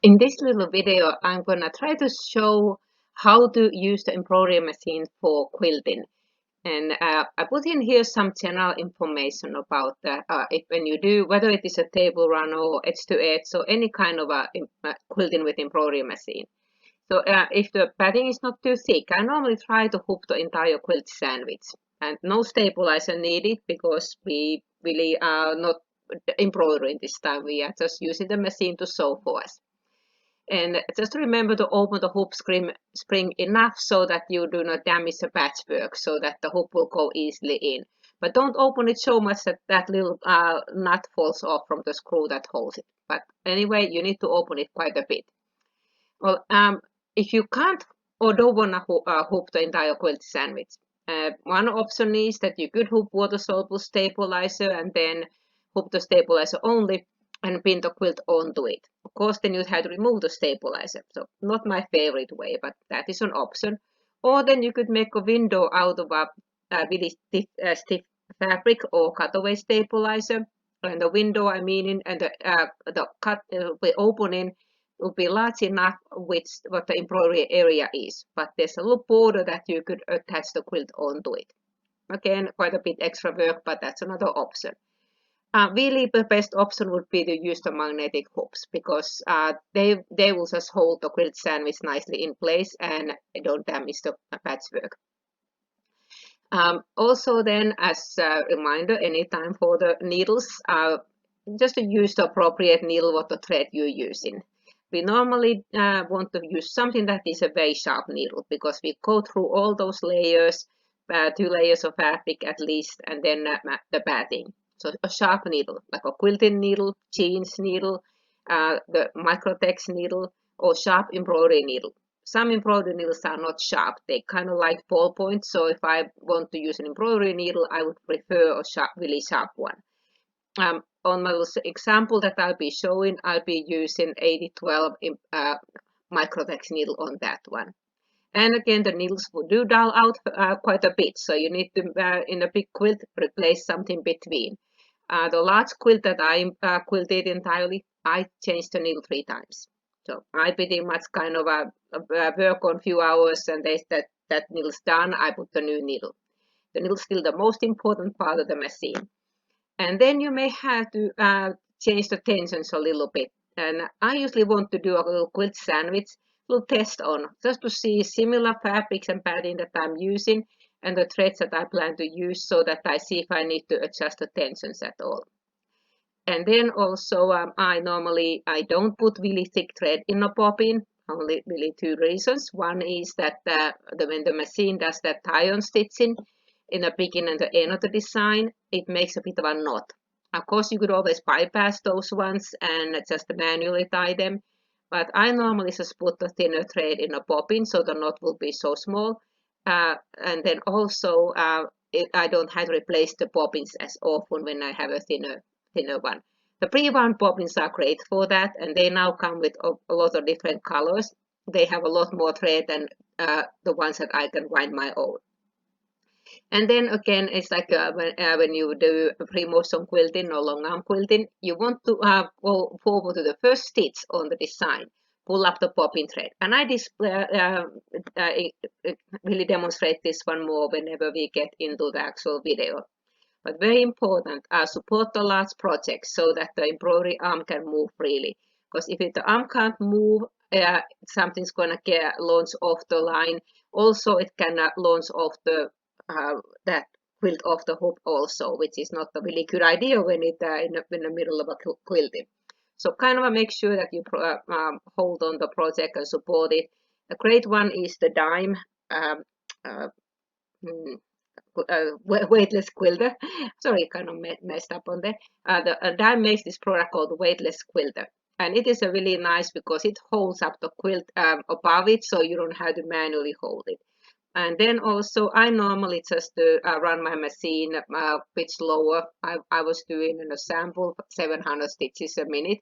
In this little video, I'm gonna try to show how to use the embroidery machine for quilting. And I put in here some general information about that. If when you do, whether it is a table run or edge to edge, so any kind of quilting with embroidery machine. So if the padding is not too thick, I normally try to hoop the entire quilt sandwich. And no stabilizer needed because we really are not embroidering this time. We are just using the machine to sew for us. And just remember to open the hoop spring enough so that you do not damage the patchwork, so that the hoop will go easily in. But don't open it so much that that little nut falls off from the screw that holds it. But anyway, you need to open it quite a bit. Well, if you can't or don't want to hoop the entire quilt sandwich, one option is that you could hoop water-soluble stabilizer and then hoop the stabilizer only and pin the quilt onto it. Of course, then you'd have to remove the stabilizer. So not my favorite way, but that is an option. Or then you could make a window out of a really stiff fabric or cutaway stabilizer. And the window, I mean, and the cut the opening will be large enough with what the embroidery area is. But there's a little border that you could attach the quilt onto it. Again, quite a bit extra work, but that's another option. Really, the best option would be to use the magnetic hoops because they will just hold the quilt sandwich nicely in place and don't damage the patchwork. Also, then, as a reminder, anytime for the needles, just to use the appropriate needle, what the thread you're using. We normally want to use something that is a very sharp needle because we go through all those layers, 2 layers of fabric at least, and then the batting. So a sharp needle, like a quilting needle, jeans needle, the microtex needle, or sharp embroidery needle. Some embroidery needles are not sharp. They kind of like ballpoint. So if I want to use an embroidery needle, I would prefer a sharp, really sharp one. On my example that I'll be showing, I'll be using 8012 microtex needle on that one. And again, the needles do dull out quite a bit. So you need to, in a big quilt, replace something between. The large quilt that I quilted entirely, I changed the needle 3 times. So I pretty much kind of work on a few hours, and that needle's done. I put the new needle. The needle's still the most important part of the machine. And then you may have to change the tensions a little bit. And I usually want to do a little quilt sandwich, little test on, just to see similar fabrics and padding that I'm using and the threads that I plan to use so that I see if I need to adjust the tensions at all. And then also I don't put really thick thread in a bobbin, only really 2 reasons. One is that when the machine does that tie-on stitching in the beginning and the end of the design, it makes a bit of a knot. Of course, you could always bypass those ones and just manually tie them, but I normally just put the thinner thread in a bobbin so the knot will be so small. And then also I don't have to replace the bobbins as often when I have a thinner one. The pre-wound bobbins are great for that, and they now come with a lot of different colors. They have a lot more thread than the ones that I can wind my own. And then again, it's like when you do pre-motion quilting or long arm quilting, you want to go forward to the first stitch on the design, pull up the bobbin thread. And I really demonstrate this one more whenever we get into the actual video. But very important, support the large projects so that the embroidery arm can move freely. Because if the arm can't move, something's going to get launched off the line. Also, it can launch off that quilt off the hoop also, which is not a really good idea when it's in the middle of a quilting. So kind of make sure that you hold on the project and support it. A great one is the dime. Weightless quilter. Sorry, kind of messed up on there. The dime makes this product called weightless quilter, and it is a really nice because it holds up the quilt above it, so you don't have to manually hold it. And then also, I normally just run my machine a bit slower. I was doing in a sample 700 stitches a minute.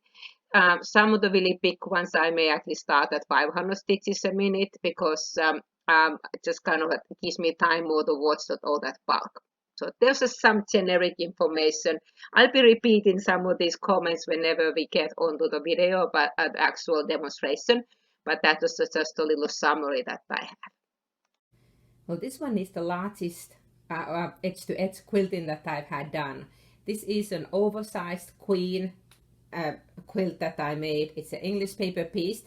Some of the really big ones I may actually start at 500 stitches a minute because it just kind of gives me time more to watch all that bulk. So there's just some generic information. I'll be repeating some of these comments whenever we get onto the video, but the actual demonstration. But that was just a little summary that I have. Well, this one is the largest edge-to-edge quilting that I've had done. This is an oversized queen quilt that I made. It's an English paper piece,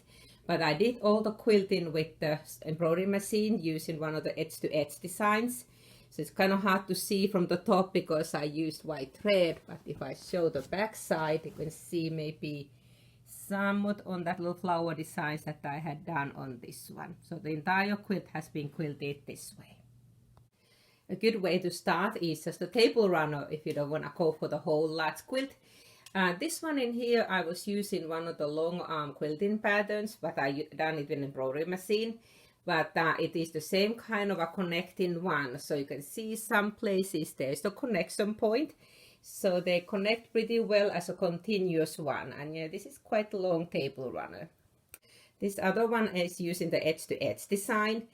but I did all the quilting with the embroidery machine using one of the edge-to-edge designs. So it's kind of hard to see from the top because I used white thread, but if I show the back side, you can see maybe somewhat on that little flower designs that I had done on this one. So the entire quilt has been quilted this way. A good way to start is just a table runner if you don't want to go for the whole large quilt. This one in here, I was using one of the long arm quilting patterns, but I done it with an embroidery machine. But it is the same kind of a connecting one. So you can see some places there's the connection point. So they connect pretty well as a continuous one. And yeah, this is quite a long table runner. This other one is using the edge-to-edge design.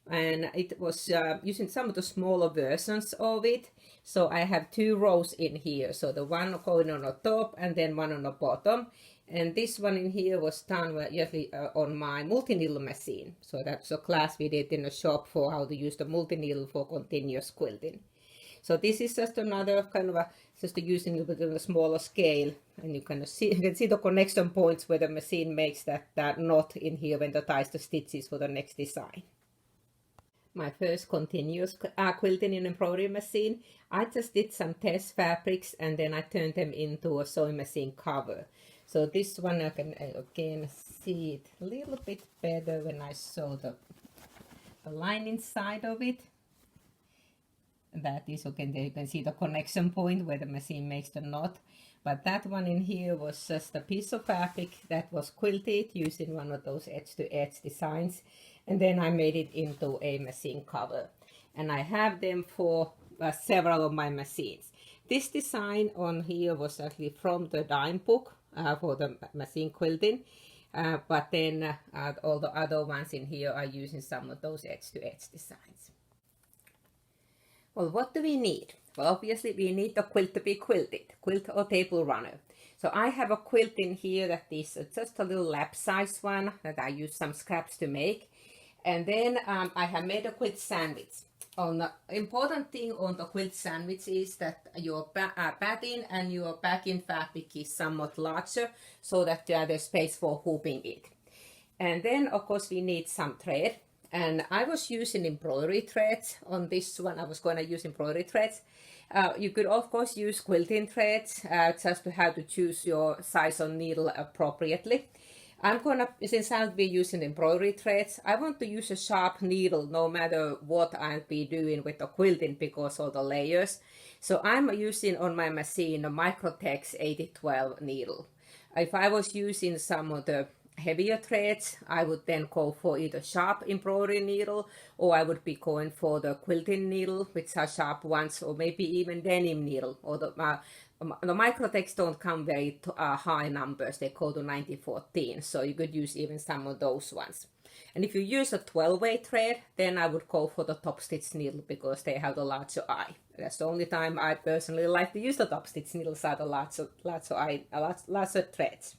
And it was using some of the smaller versions of it. So I have 2 rows in here. So the one going on the top and then one on the bottom. And this one in here was done usually on my multi-needle machine. So that's a class we did in the shop for how to use the multi-needle for continuous quilting. So this is just another kind of just using it on a smaller scale. And you can see the connection points where the machine makes that knot in here when it ties the stitches for the next design. My first continuous quilting in embroidery machine, I just did some test fabrics and then I turned them into a sewing machine cover. So this one I can again see it a little bit better when I sew the lining side of it. That is okay, there you can see the connection point where the machine makes the knot. But that one in here was just a piece of fabric that was quilted using one of those edge-to-edge designs. And then I made it into a machine cover. And I have them for several of my machines. This design on here was actually from the dime book for the machine quilting. But then all the other ones in here are using some of those edge-to-edge designs. Well, what do we need? Well, obviously we need the quilt to be quilted, quilt or table runner. So I have a quilt in here that is just a little lap size one that I use some scraps to make. And then I have made a quilt sandwich. The important thing on the quilt sandwich is that your padding and your backing fabric is somewhat larger so that there's space for hooping it. And then of course we need some thread. And I was using embroidery threads on this one. I was going to use embroidery threads. You could of course use quilting threads just to have to choose your size of needle appropriately. Since I'll be using embroidery threads, I want to use a sharp needle no matter what I'll be doing with the quilting because of the layers. So I'm using on my machine a Microtex 8012 needle. If I was using some of the heavier threads, I would then go for either sharp embroidery needle or I would be going for the quilting needle, which are sharp ones, or maybe even denim needle. Or the Microtex don't come very high numbers, they go to 9014, so you could use even some of those ones. And if you use a 12-weight thread, then I would go for the top stitch needle because they have the larger eye. That's the only time I personally like to use the top stitch needles, are the larger threads.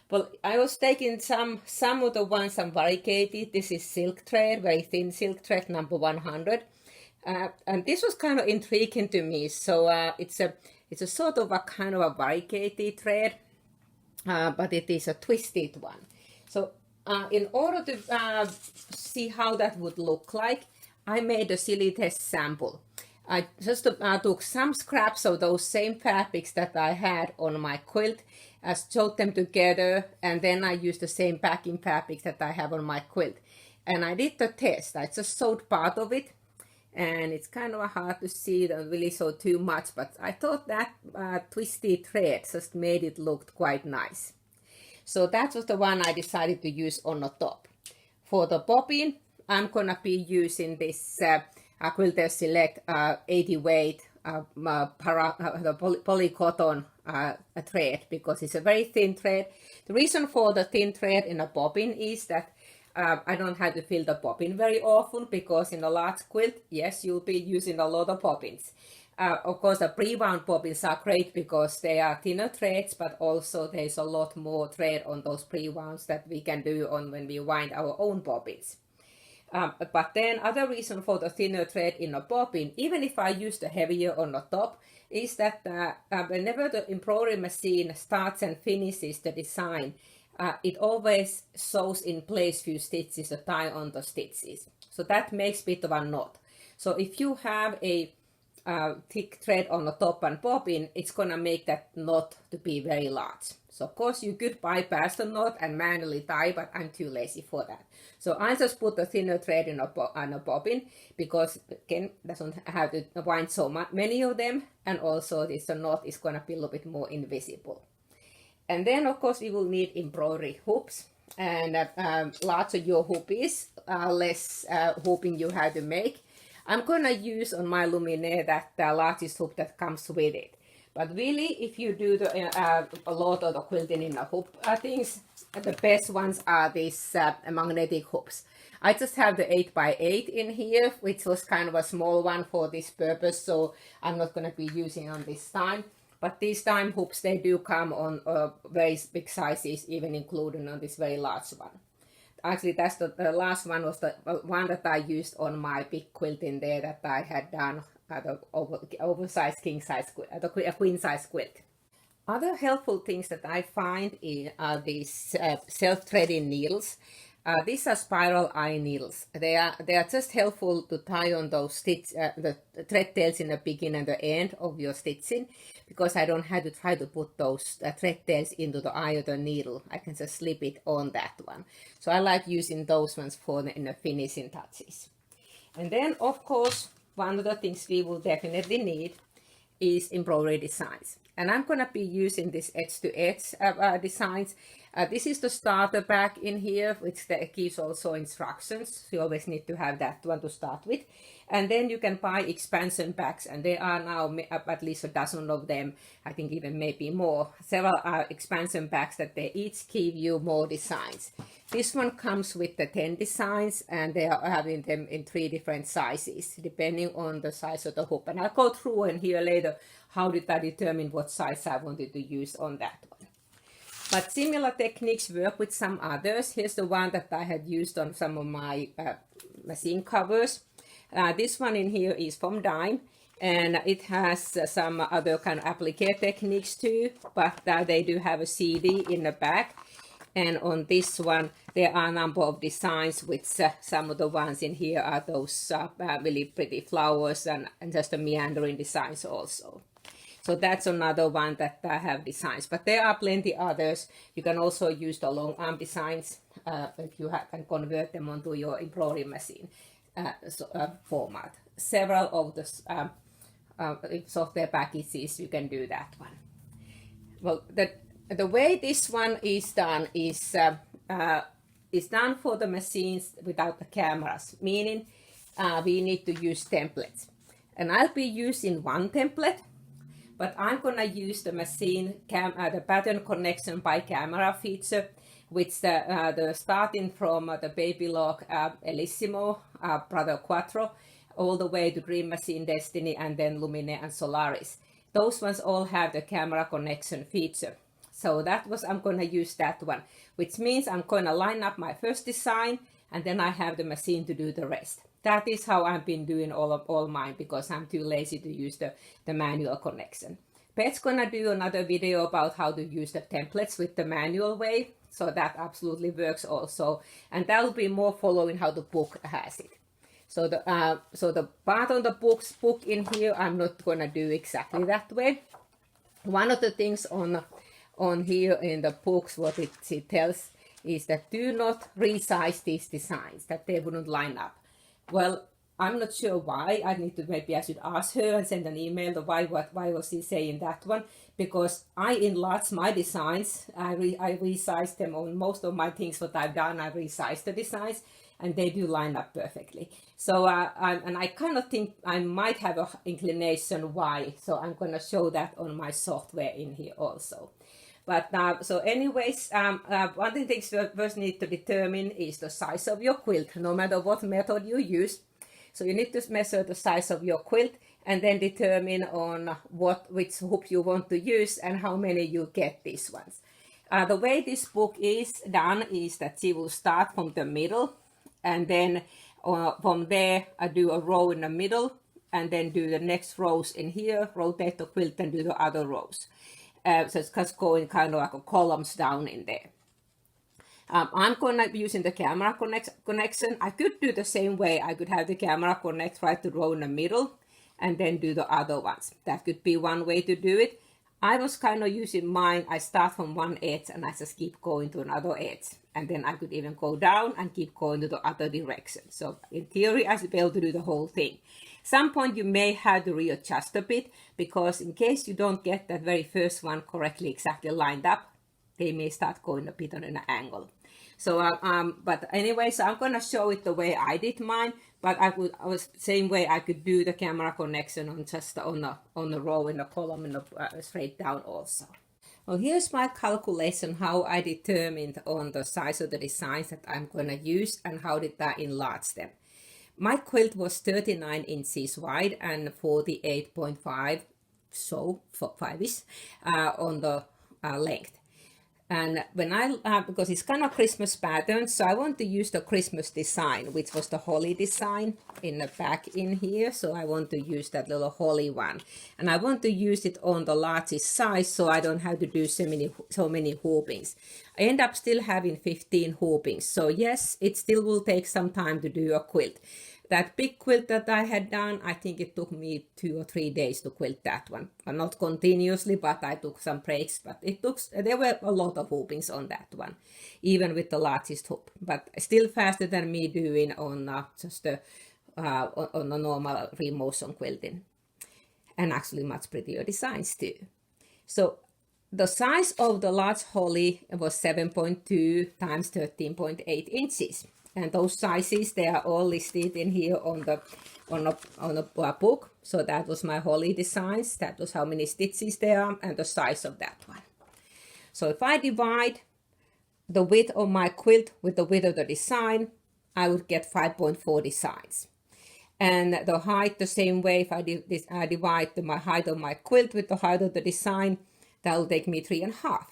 Well, I was taking some of the ones I'm variegated. This is silk thread, very thin silk thread, number 100. And this was kind of intriguing to me. So it's a sort of a kind of a variegated thread, but it is a twisted one. So in order to see how that would look like, I made a silly test sample. I just took some scraps of those same fabrics that I had on my quilt, sewed them together, and then I used the same backing fabrics that I have on my quilt. And I did the test. I just sewed part of it, and it's kind of hard to see, don't really sew too much, but I thought that twisty thread just made it look quite nice. So that was the one I decided to use on the top. For the bobbin, I'm gonna be using this Quilter Select 80 weight polycotton thread because it's a very thin thread. The reason for the thin thread in a bobbin is that I don't have to fill the bobbin very often, because in a large quilt, yes, you'll be using a lot of bobbins. Of course, the pre-wound bobbins are great because they are thinner threads, but also there's a lot more thread on those pre-wounds that we can do on when we wind our own bobbins. But then other reason for the thinner thread in a bobbin, even if I use the heavier on the top, is that whenever the embroidery machine starts and finishes the design, it always sews in place few stitches to tie on the stitches. So that makes a bit of a knot. So if you have a thick thread on the top and bobbin, it's gonna make that knot to be very large. So of course you could bypass the knot and manually tie, but I'm too lazy for that. So I just put a thinner thread in a bobbin, because again, doesn't have to wind so many of them, and also this knot is gonna be a little bit more invisible. And then of course we will need embroidery hoops, and larger your hoop is, less hooping you have to make. I'm gonna use on my luminaire that the largest hoop that comes with it. But really, if you do a lot of the quilting in the hoop things, the best ones are these magnetic hoops. I just have the 8x8 in here, which was kind of a small one for this purpose, so I'm not gonna be using on this time. But these time hoops, they do come on very big sizes, even including on this very large one. Actually, that's the last one was the one that I used on my big quilt in there that I had done the oversized king size quilt, the queen size quilt. Other helpful things that I find are these self-threading needles. These are spiral eye needles. They are just helpful to tie on those the thread tails in the beginning and the end of your stitching, because I don't have to try to put those thread tails into the eye of the needle. I can just slip it on that one. So I like using those ones for in the finishing touches. And then of course, one of the things we will definitely need is embroidery designs. And I'm going to be using this edge-to-edge designs. This is the starter pack in here, which gives also instructions. So you always need to have that one to start with. And then you can buy expansion packs, and there are now at least a dozen of them, I think even maybe more. Several expansion packs that they each give you more designs. This one comes with the 10 designs, and they are having them in 3 different sizes, depending on the size of the hoop. And I'll go through and here later how did I determine what size I wanted to use on that one. But similar techniques work with some others. Here's the one that I had used on some of my machine covers. This one in here is from Dime, and it has some other kind of applique techniques too, but they do have a CD in the back. And on this one, there are a number of designs, which some of the ones in here are those really pretty flowers and just the meandering designs also. So that's another one that I have designs, but there are plenty others. You can also use the long arm designs if you can convert them onto your embroidery machine format. Several of the software packages, you can do that one. Well, the way this one is done is done for the machines without the cameras, meaning we need to use templates. And I'll be using one template, but I'm gonna use the machine the pattern connection by camera feature, which the starting from the Baby Lock Elissimo, Brother Quattro, all the way to Dream Machine Destiny, and then Lumine and Solaris. Those ones all have the camera connection feature. So I'm gonna use that one, which means I'm gonna line up my first design, and then I have the machine to do the rest. That is how I've been doing all mine, because I'm too lazy to use the manual connection. Pet's gonna do another video about how to use the templates with the manual way, so that absolutely works also. And that will be more following how the book has it. So the part on the book in here, I'm not gonna do exactly that way. One of the things on here in the books, what it tells is that do not resize these designs, that they wouldn't line up. Well, I'm not sure why. Maybe I should ask her and send an email to why was she saying that one, because I enlarge my designs. I resize them on most of my things. What I've done, I resize the designs, and they do line up perfectly. So I kind of think I might have an inclination why. So I'm going to show that on my software in here also. But so anyways, one thing things you first need to determine is the size of your quilt, no matter what method you use. So you need to measure the size of your quilt and then determine on which hoop you want to use and how many you get these ones. The way this book is done is that she will start from the middle, and then from there I do a row in the middle, and then do the next rows in here, rotate the quilt and do the other rows. So it's just going kind of like a columns down in there. I'm gonna be using the camera connection. I could do the same way. I could have the camera connect right to row in the middle and then do the other ones. That could be one way to do it. I was kind of using mine. I start from one edge and I just keep going to another edge. And then I could even go down and keep going to the other direction. So in theory, I should be able to do the whole thing. Some point you may have to readjust a bit, because in case you don't get that very first one correctly exactly lined up, they may start going a bit on an angle. So, but anyway, so I'm gonna show it the way I did mine. But I was same way I could do the camera connection on just on the row in the column in the straight down also. Well, here's my calculation how I determined on the size of the designs that I'm gonna use and how did I enlarge them. My quilt was 39 inches wide and 48.5, so 5-ish on the length. And when because it's kind of Christmas pattern, so I want to use the Christmas design, which was the holly design in the back in here. So I want to use that little holly one, and I want to use it on the largest size, so I don't have to do so many hoopings. I end up still having 15 hoopings. So yes, it still will take some time to do a quilt. That big quilt that I had done, I think it took me 2 or 3 days to quilt that one. Not continuously, but I took some breaks. But there were a lot of hoopings on that one, even with the largest hoop. But still faster than me doing on on a normal remotion quilting. And actually much prettier designs too. So the size of the large holly was 7.2 times 13.8 inches. And those sizes, they are all listed in here on the book. So that was my holly designs. That was how many stitches there are and the size of that one. So if I divide the width of my quilt with the width of the design, I would get 5.4 designs. And the height the same way. If I divide my height of my quilt with the height of the design, that will take me 3.5.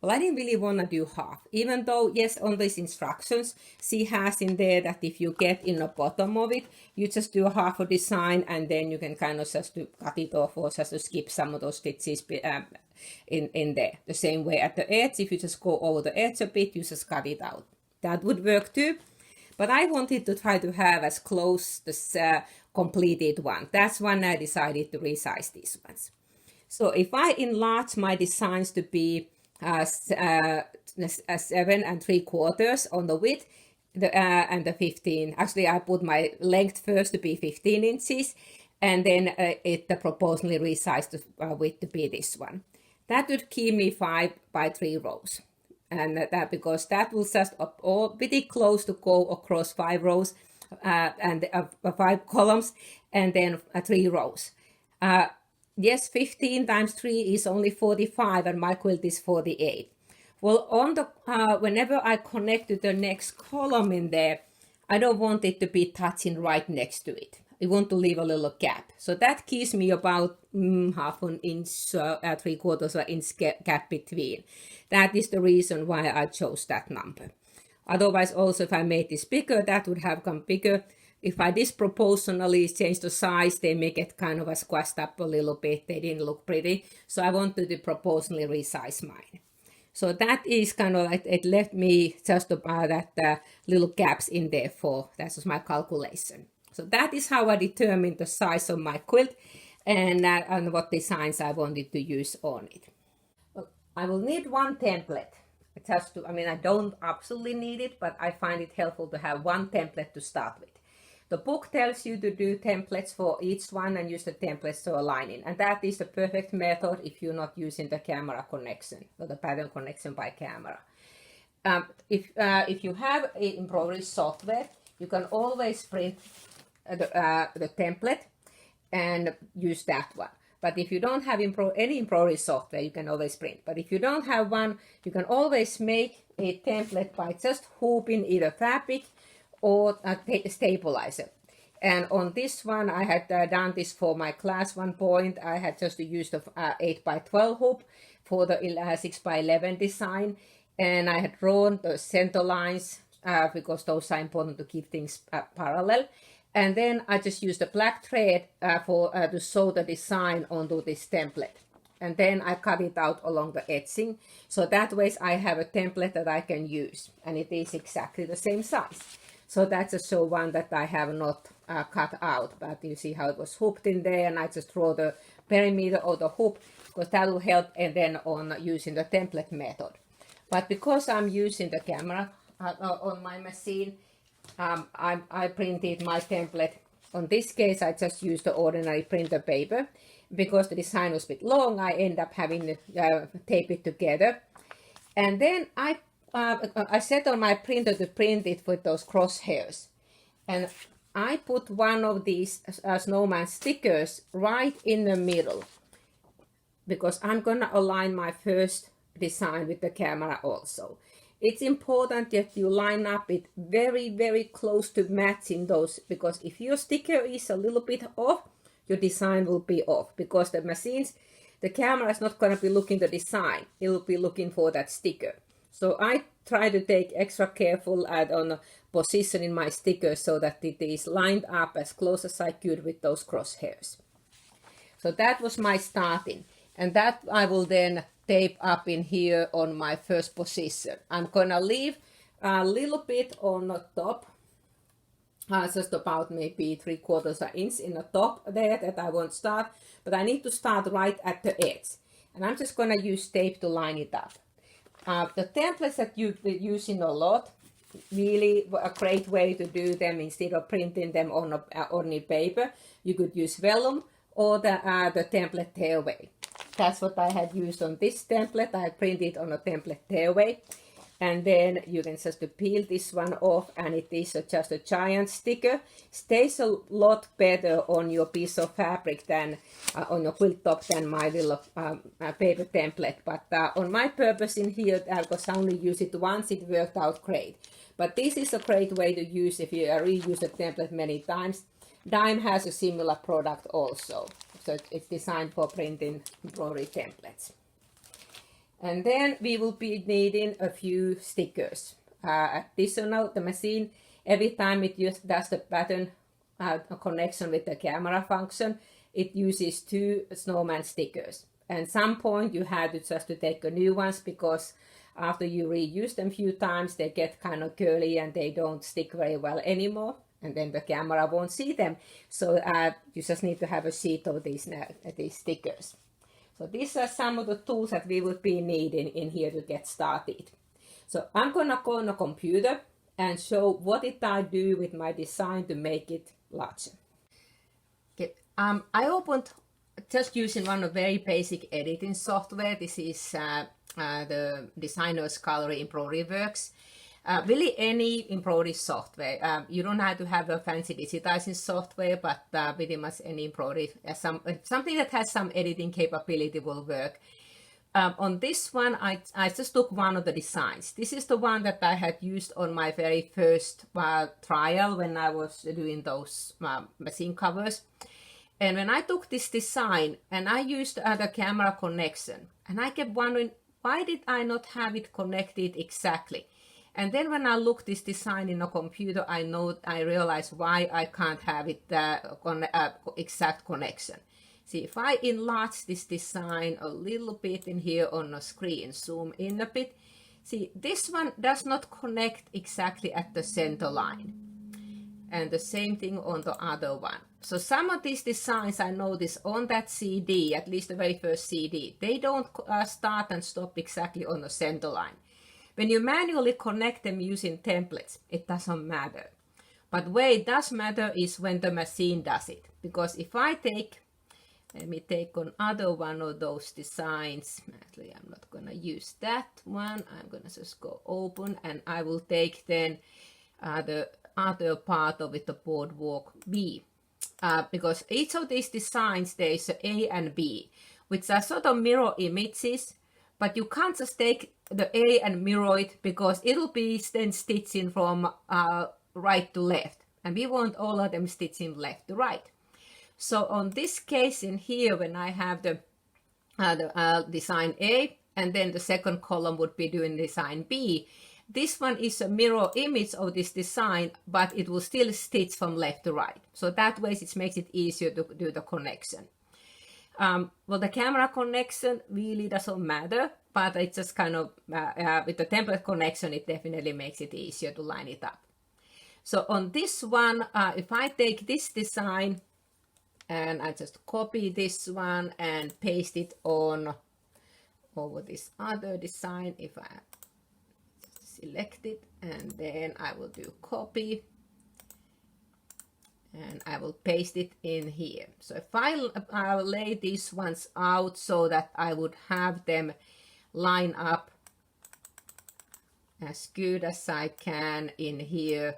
Well, I didn't really want to do half, even though, yes, on these instructions, she has in there that if you get in the bottom of it, you just do a half a design and then you can kind of just to cut it off or just to skip some of those stitches in there. The same way at the edge, if you just go over the edge a bit, you just cut it out. That would work too. But I wanted to try to have as close this completed one. That's when I decided to resize these ones. So if I enlarge my designs to be 7 3/4 on the width and the 15. Actually, I put my length first to be 15 inches, and then it proportionally resized the width to be this one. That would keep me 5 by 3 rows, and that because that will just all pretty close to go across 5 rows and 5 columns, and then 3 rows. Yes, 15 times 3 is only 45 and my quilt is 48. Well, on the whenever I connect to the next column in there, I don't want it to be touching right next to it. I want to leave a little gap. So that gives me about half an inch, 3/4 inch gap between. That is the reason why I chose that number. Otherwise, also if I made this bigger, that would have come bigger. If I disproportionately change the size, they may get kind of squashed up a little bit. They didn't look pretty. So I wanted to proportionally resize mine. So that is kind of like, it left me just about that little gaps in there for, that was my calculation. So that is how I determined the size of my quilt and what designs I wanted to use on it. Well, I will need one template. Just to, I don't absolutely need it, but I find it helpful to have one template to start with. The book tells you to do templates for each one and use the templates to align in. And that is the perfect method if you're not using the camera connection or the pattern connection by camera. If you have embroidery software, you can always print the template and use that one. But if you don't have any embroidery software, you can always print. But if you don't have one, you can always make a template by just hooping either fabric or a stabilizer. And on this one, I had done this for my class one point. I had just used the 8x12 hoop for the 6x11 design. And I had drawn the center lines because those are important to keep things parallel. And then I just used a black thread to sew the design onto this template. And then I cut it out along the edging. So that way I have a template that I can use. And it is exactly the same size. So that's also one that I have not cut out. But you see how it was hooped in there. And I just draw the perimeter of the hoop because that will help and then on using the template method. But because I'm using the camera on my machine, I printed my template. On this case, I just used the ordinary printer paper. Because the design was a bit long, I end up having to tape it together. And then I set on my printer to print it with those crosshairs. And I put one of these snowman stickers right in the middle. Because I'm going to align my first design with the camera also. It's important that you line up it very, very close to matching those, because if your sticker is a little bit off, your design will be off, because the camera is not going to be looking at the design, it will be looking for that sticker. So I try to take extra careful on positioning my sticker so that it is lined up as close as I could with those crosshairs. So that was my starting, and that I will then tape up in here on my first position. I'm gonna leave a little bit on the top, just about maybe 3/4 inch in the top there that I won't start, but I need to start right at the edge. And I'm just gonna use tape to line it up. The templates that you've been using a lot, really a great way to do them instead of printing them on ordinary paper. You could use vellum or the template tearaway. That's what I had used on this template. I printed on a template tearaway. And then you can just peel this one off, and it is just a giant sticker. Stays a lot better on your piece of fabric than on your quilt top than my little paper template. But on my purpose in here, because I only use it once, it worked out great. But this is a great way to use if you reuse the template many times. Dime has a similar product also. So it's designed for printing embroidery templates. And then we will be needing a few stickers. Additional, the machine, every time it does the pattern connection with the camera function, it uses 2 snowman stickers. And some point you have to just to take a new ones, because after you reuse them a few times, they get kind of curly and they don't stick very well anymore. And then the camera won't see them. So you just need to have a sheet of these stickers. So these are some of the tools that we would be needing in here to get started. So I'm gonna go on a computer and show what did I do with my design to make it larger. Okay, I opened just using one of very basic editing software. This is the Designer's Gallery Embroidery Works. Really any embroidery software. You don't have to have a fancy digitizing software, but pretty much any embroidery, something that has some editing capability will work. On this one, I just took one of the designs. This is the one that I had used on my very first trial when I was doing those machine covers. And when I took this design and I used the camera connection, and I kept wondering, why did I not have it connected exactly? And then when I looked this design in a computer, I realized why I can't have it exact connection. See, if I enlarge this design a little bit in here on the screen, zoom in a bit, see, this one does not connect exactly at the center line. And the same thing on the other one. So some of these designs I noticed on that CD, at least the very first CD, they don't start and stop exactly on the center line. When you manually connect them using templates, it doesn't matter. But where it does matter is when the machine does it. Because if I let me take another one of those designs. Actually, I'm not going to use that one. I'm going to just go open, and I will take then the other part of it, the boardwalk B. because each of these designs, there is A and B, which are sort of mirror images, but you can't just take the A and mirror it, because it'll be then stitching from right to left, and we want all of them stitching left to right. So on this case in here, when I have the design A, and then the second column would be doing design B, this one is a mirror image of this design, but it will still stitch from left to right. So that way it makes it easier to do the connection. Well, the camera connection really doesn't matter, but it's just kind of, with the template connection, it definitely makes it easier to line it up. So on this one, if I take this design and I just copy this one and paste it on over this other design, if I select it, and then I will do copy and I will paste it in here. So if I'll lay these ones out so that I would have them line up as good as I can in here,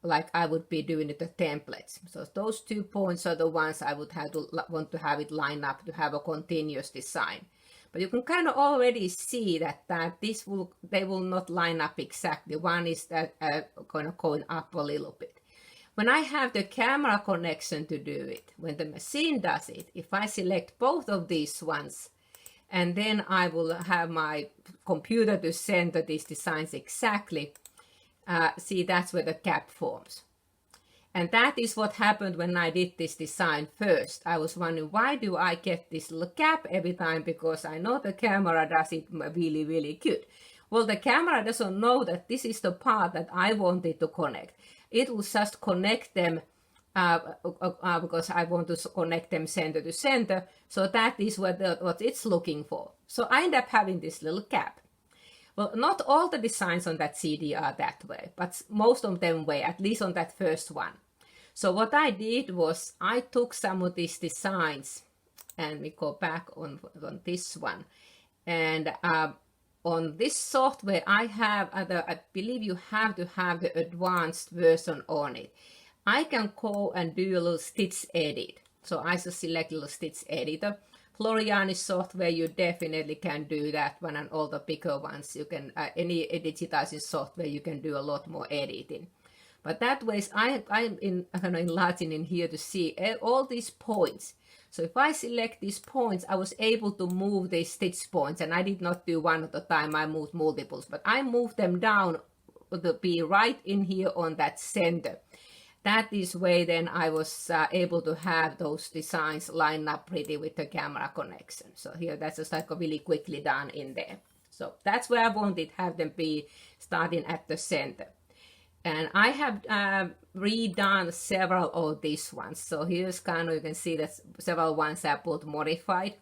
like I would be doing it the templates. So those 2 points are the ones I would have to want to have it line up to have a continuous design. But you can kind of already see that they will not line up exactly. One is that kind of going up a little bit. When I have the camera connection to do it, when the machine does it, if I select both of these ones, and then I will have my computer to center these designs exactly, see, that's where the cap forms. And that is what happened when I did this design first. I was wondering, why do I get this little cap every time? Because I know the camera does it really, really good. Well, the camera doesn't know that this is the part that I wanted to connect. It will just connect them because I want to connect them center to center. So that is what it's looking for. So I end up having this little cap. Well, not all the designs on that CD are that way, but most of them were, at least on that first one. So what I did was I took some of these designs, and we go back on this one. And on this software, I have, I believe you have to have the advanced version on it. I can go and do a little stitch edit. So I just select a little stitch editor. Floriani software, you definitely can do that one, and all the bigger ones, you can, any digitizing software, you can do a lot more editing. But that way, I'm enlarging in here to see all these points. So if I select these points, I was able to move these stitch points, and I did not do one at a time, I moved multiples, but I moved them down to be right in here on that center. That is where then I was able to have those designs line up pretty with the camera connection. So here, that's just like a really quickly done in there. So that's where I wanted have them be starting at the center. And I have redone several of these ones. So here's kind of, you can see that several ones I put modified.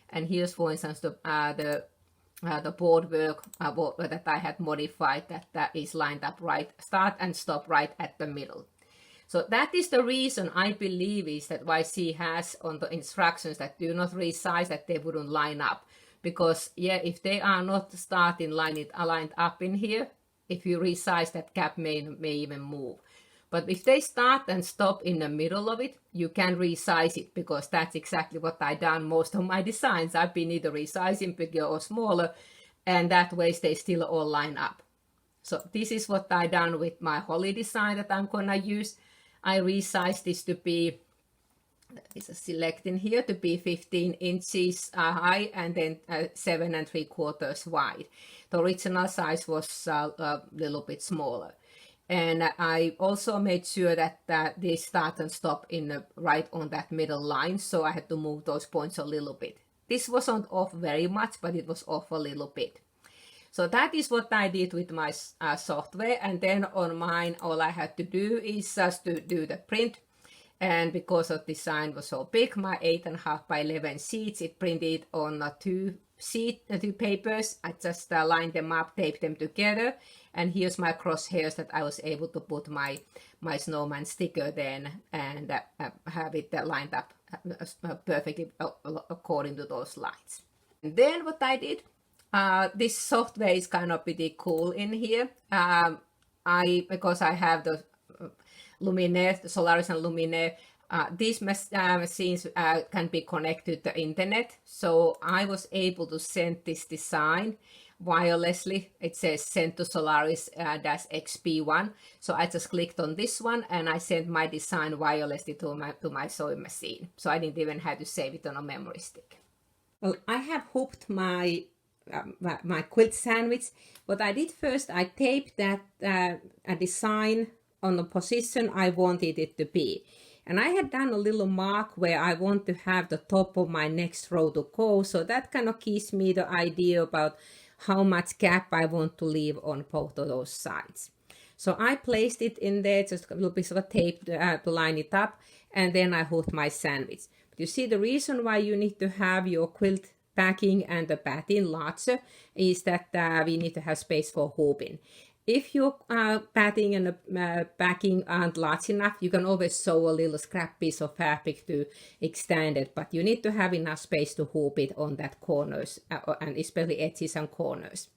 And here's, for instance, the board work that I had modified, that is lined up right, start and stop right at the middle. So that is the reason I believe is that YC has on the instructions that do not resize, that they wouldn't line up. Because yeah, if they are not starting lined up in here, if you resize, that cap may even move. But if they start and stop in the middle of it, you can resize it, because that's exactly what I done most of my designs. I've been either resizing bigger or smaller, and that way they still all line up. So this is what I done with my Holly design that I'm gonna use. I resized this to be, it's a selecting here, to be 15 inches high and then 7 3/4 wide. The original size was a little bit smaller. And I also made sure that they start and stop in right on that middle line, so I had to move those points a little bit. This wasn't off very much, but it was off a little bit. So that is what I did with my software, and then on mine, all I had to do is just to do the print. And because the design was so big, my 8.5 by 11 sheets, it printed on two papers. I just lined them up, taped them together, and here's my crosshairs that I was able to put my snowman sticker then, and have it lined up perfectly according to those lines. And then what I did, this software is kind of pretty cool in here. Because I have the Luminaire, the Solaris and Luminaire. These machines can be connected to the internet. So I was able to send this design wirelessly. It says send to Solaris XP1. So I just clicked on this one and I sent my design wirelessly to my sewing machine. So I didn't even have to save it on a memory stick. Well, I have hooked my quilt sandwich. What I did first, I taped that a design on the position I wanted it to be. And I had done a little mark where I want to have the top of my next row to go. So that kind of gives me the idea about how much gap I want to leave on both of those sides. So I placed it in there, just a little bit of a tape to line it up, and then I hooked my sandwich. But you see, the reason why you need to have your quilt backing and the batting larger is that we need to have space for hooping. If your batting and backing aren't large enough, you can always sew a little scrap piece of fabric to extend it, but you need to have enough space to hoop it on that corners, and especially edges and corners.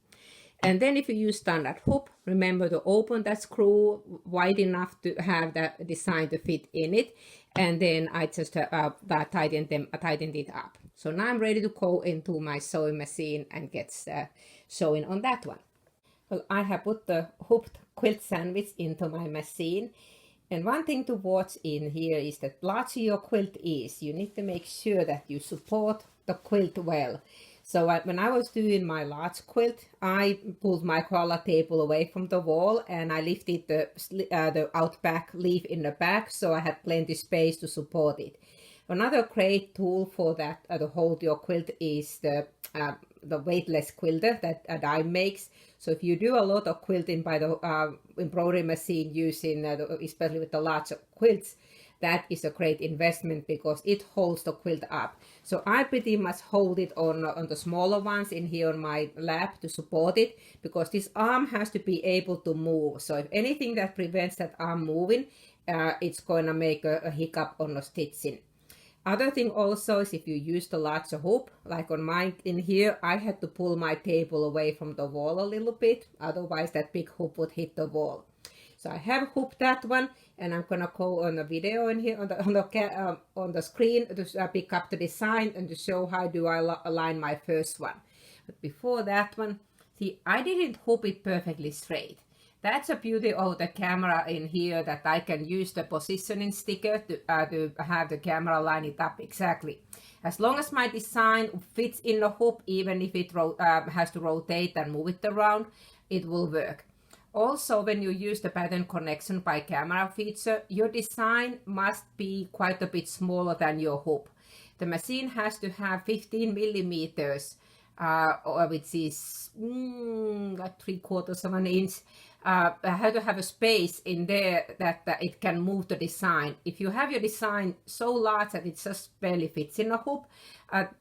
And then if you use standard hoop, remember to open that screw wide enough to have the design to fit in it. And then I just tightened it up. So now I'm ready to go into my sewing machine and get sewing on that one. Well, I have put the hooped quilt sandwich into my machine. And one thing to watch in here is that larger your quilt is, you need to make sure that you support the quilt well. So when I was doing my large quilt, I pulled my koala table away from the wall and I lifted the out back leaf in the back, so I had plenty space to support it. Another great tool for that to hold your quilt is the weightless quilter that Dye makes. So if you do a lot of quilting by the embroidery machine using, especially with the larger quilts, that is a great investment because it holds the quilt up. So I pretty much hold it on the smaller ones in here on my lap to support it, because this arm has to be able to move. So if anything that prevents that arm moving, it's going to make a hiccup on the stitching. Other thing also is if you use the larger hoop, like on mine in here, I had to pull my table away from the wall a little bit, otherwise that big hoop would hit the wall. So I have hooped that one, and I'm gonna go on the video in here on the screen to pick up the design and to show how do I align my first one. But before that one, see, I didn't hoop it perfectly straight. That's a beauty of the camera in here, that I can use the positioning sticker to have the camera line it up exactly. As long as my design fits in the hoop, even if it has to rotate and move it around, it will work. Also, when you use the pattern connection by camera feature, your design must be quite a bit smaller than your hoop. The machine has to have 15 millimeters, which is like 3/4 of an inch. How to have a space in there that it can move the design. If you have your design so large that it just barely fits in a hoop,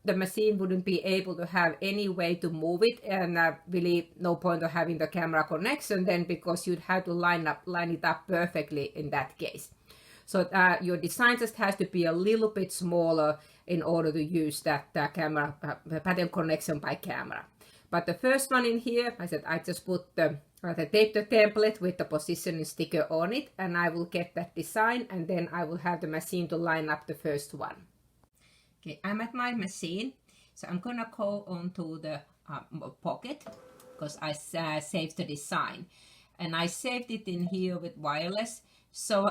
the machine wouldn't be able to have any way to move it, and really no point of having the camera connection then, because you'd have to line it up perfectly in that case. So your design just has to be a little bit smaller in order to use that camera pattern connection by camera. But the first one in here, I said I just put I tape the template with the positioning sticker on it, and I will get that design, and then I will have the machine to line up the first one. Okay, I'm at my machine, so I'm gonna go onto the pocket because I saved the design, and I saved it in here with wireless. So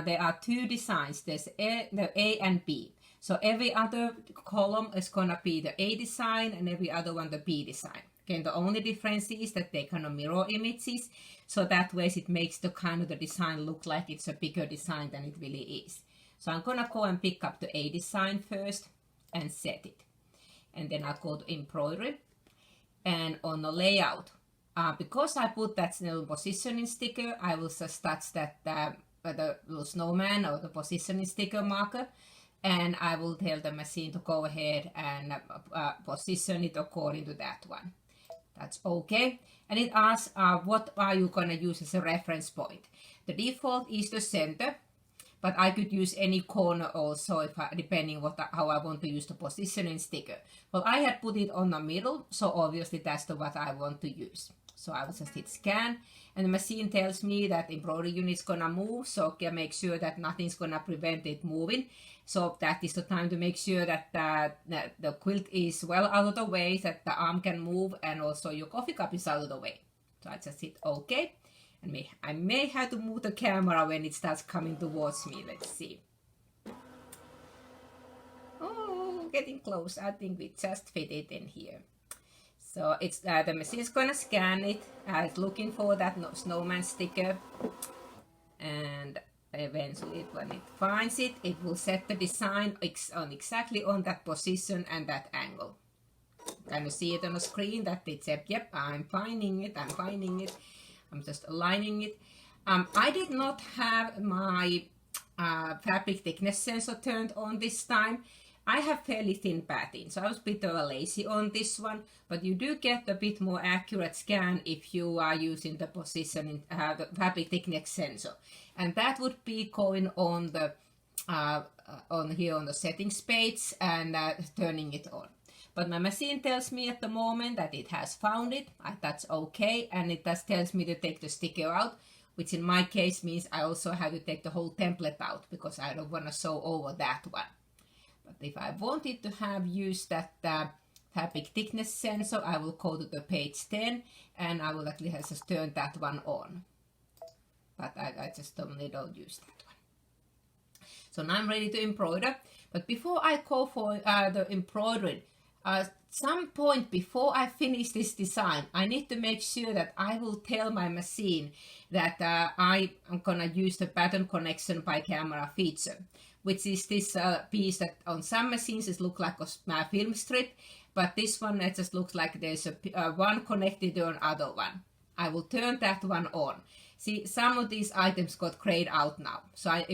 there are two designs. There's the A and B. So every other column is gonna be the A design, and every other one the B design. Okay, the only difference is that they kind of mirror images, so that way it makes the kind of the design look like it's a bigger design than it really is. So I'm gonna go and pick up the A design first and set it. And then I'll go to embroidery, and on the layout, because I put that little positioning sticker, I will just touch that the little snowman or the positioning sticker marker, and I will tell the machine to go ahead and position it according to that one. That's okay. And it asks what are you going to use as a reference point. The default is the center, but I could use any corner also depending how I want to use the positioning sticker. Well, I had put it on the middle, so obviously that's what I want to use. So I will just hit scan, and the machine tells me that embroidery unit is gonna move, so I can make sure that nothing's gonna prevent it moving. So that is the time to make sure that the quilt is well out of the way, that the arm can move, and also your coffee cup is out of the way. So I just hit OK, and I may have to move the camera when it starts coming towards me. Let's see. Oh, getting close. I think we just fit it in here. So it's the machine is gonna scan it. It's looking for that snowman sticker, and eventually when it finds it, it will set the design exactly on that position and that angle. Can you see it on the screen that it said, yep, I'm finding it, I'm just aligning it. I did not have my fabric thickness sensor turned on this time. I have fairly thin pattern, so I was a bit lazy on this one, but you do get a bit more accurate scan if you are using the position, the fabric thickness sensor. And that would be going on the here on the settings page and turning it on. But my machine tells me at the moment that it has found it. That's okay, and it tells me to take the sticker out, which in my case means I also have to take the whole template out because I don't want to sew over that one. But if I wanted to have used that fabric thickness sensor, I will go to the page 10 and I will actually have just turn that one on. But I just normally don't use that one. So now I'm ready to embroider. But before I go for the embroidery, some point before I finish this design, I need to make sure that I will tell my machine that I am gonna use the pattern connection by camera feature, which is this piece that on some machines it looks like a film strip, but this one it just looks like there's a one connected to another one. I will turn that one on. See, some of these items got grayed out now, so I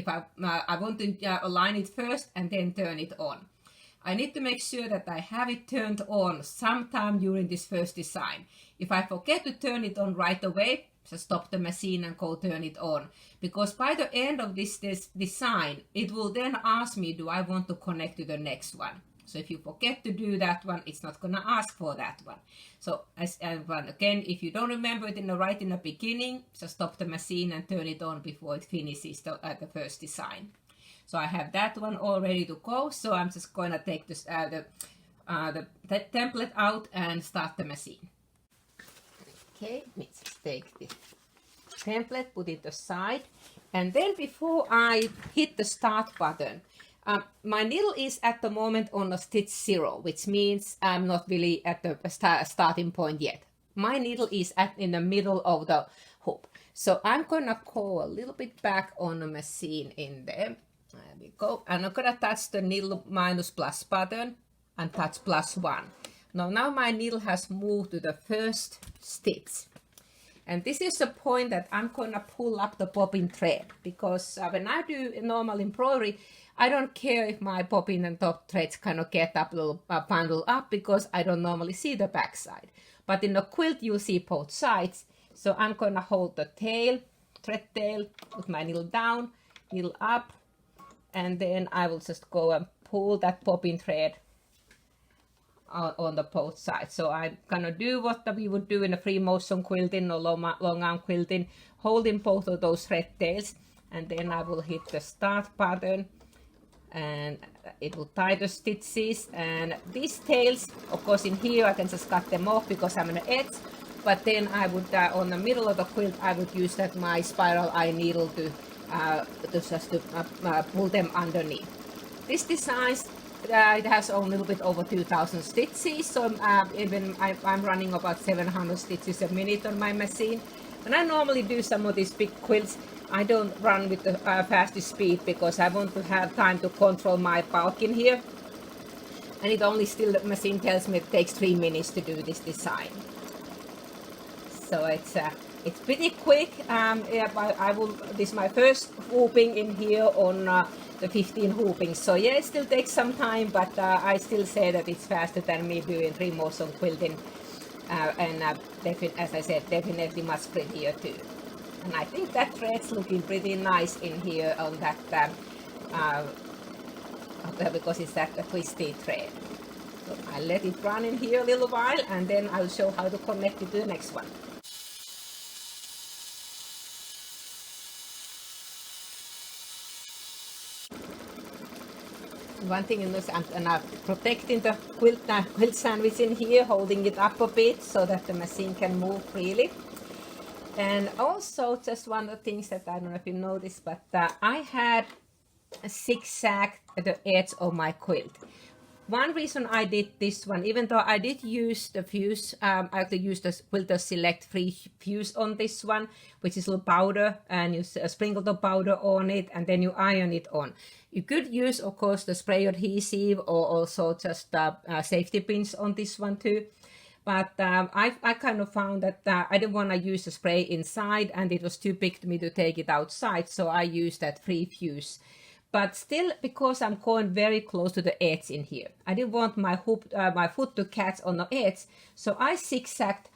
want to align it first and then turn it on. I need to make sure that I have it turned on sometime during this first design. If I forget to turn it on right away, just stop the machine and go turn it on. Because by the end of this design, it will then ask me, do I want to connect to the next one? So if you forget to do that one, it's not going to ask for that one. So again, if you don't remember it right in the beginning, just stop the machine and turn it on before it finishes the first design. So I have that one all ready to go. So I'm just going to take this, the template out and start the machine. Okay, let's just take the template, put it aside. And then before I hit the start button, my needle is at the moment on a stitch 0, which means I'm not really at the starting point yet. My needle is in the middle of the hoop. So I'm going to go a little bit back on the machine in there. There we go. And I'm going to touch the needle minus plus button and touch +1. Now my needle has moved to the first stitch. And this is the point that I'm going to pull up the bobbin thread, because when I do normal embroidery, I don't care if my bobbin and top threads kind of get up a little bundled up, because I don't normally see the back side. But in the quilt you see both sides. So I'm going to hold the tail, thread tail, put my needle down, needle up, and then I will just go and pull that bobbin thread on the both sides. So I'm gonna do what we would do in a free motion quilting or long arm quilting, holding both of those thread tails, and then I will hit the start button and it will tie the stitches. And these tails, of course, in here I can just cut them off because I'm on the edge, but then I would on the middle of the quilt I would use that my spiral eye needle to pull them underneath. This design it has a little bit over 2,000 stitches, so I'm running about 700 stitches a minute on my machine. When I normally do some of these big quilts, I don't run with the fastest speed because I want to have time to control my bulk in here. And it only still, the machine tells me it takes 3 minutes to do this design. So it's pretty quick. Yeah, this is my first hooping in here on the 15 hooping. So yeah, it still takes some time, but I still say that it's faster than me doing free motion quilting. As I said, definitely much prettier too. And I think that thread's looking pretty nice in here on that, because it's that twisty thread. So I'll let it run in here a little while, and then I'll show how to connect it to the next one. one thing is I'm protecting the quilt sandwich in here, holding it up a bit so that the machine can move freely. And also, just one of the things that I don't know if you noticed, but I had zigzag at the edge of my quilt. One reason I did this one, even though I did use the fuse, I actually used the Quilter Select Free fuse on this one, which is a little powder, and you sprinkle the powder on it, and then you iron it on. You could use, of course, the spray adhesive or also just safety pins on this one too. But I kind of found that I didn't want to use the spray inside, and it was too big to me to take it outside, so I used that free fuse. But still, because I'm going very close to the edge in here, I didn't want my foot to catch on the edge, so I zigzagged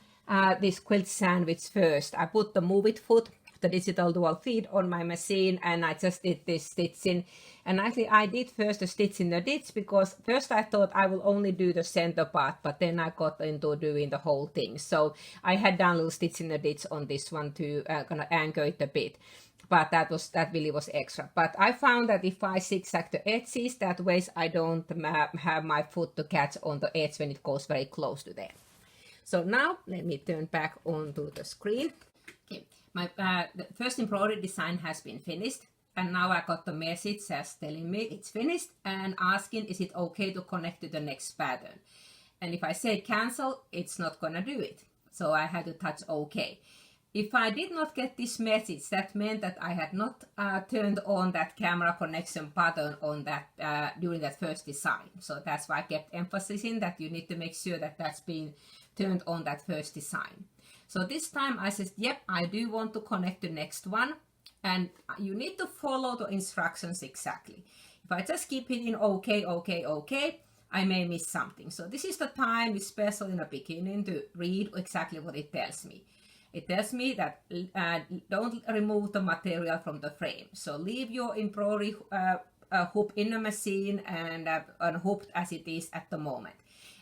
this quilt sandwich first. I put the Move It foot, the digital dual feed, on my machine, and I just did this stitching. And actually, I did first the stitch in the ditch, because first I thought I will only do the center part, but then I got into doing the whole thing. So I had done a little stitch in the ditch on this one to kind of anchor it a bit. But that really was extra. But I found that if I zigzag the edges, that way I don't have my foot to catch on the edge when it goes very close to there. So now let me turn back onto the screen. Okay, the first embroidery design has been finished, and now I got the message as telling me it's finished and asking is it okay to connect to the next pattern. And if I say cancel, it's not gonna do it. So I had to touch OK. If I did not get this message, that meant that I had not turned on that camera connection button on that during that first design. So that's why I kept emphasizing that you need to make sure that that's been turned on that first design. So this time I said, yep, I do want to connect the next one. And you need to follow the instructions exactly. If I just keep hitting OK, OK, OK, I may miss something. So this is the time, especially in the beginning, to read exactly what it tells me. It tells me that don't remove the material from the frame. So leave your embroidery hoop in the machine and unhooked as it is at the moment.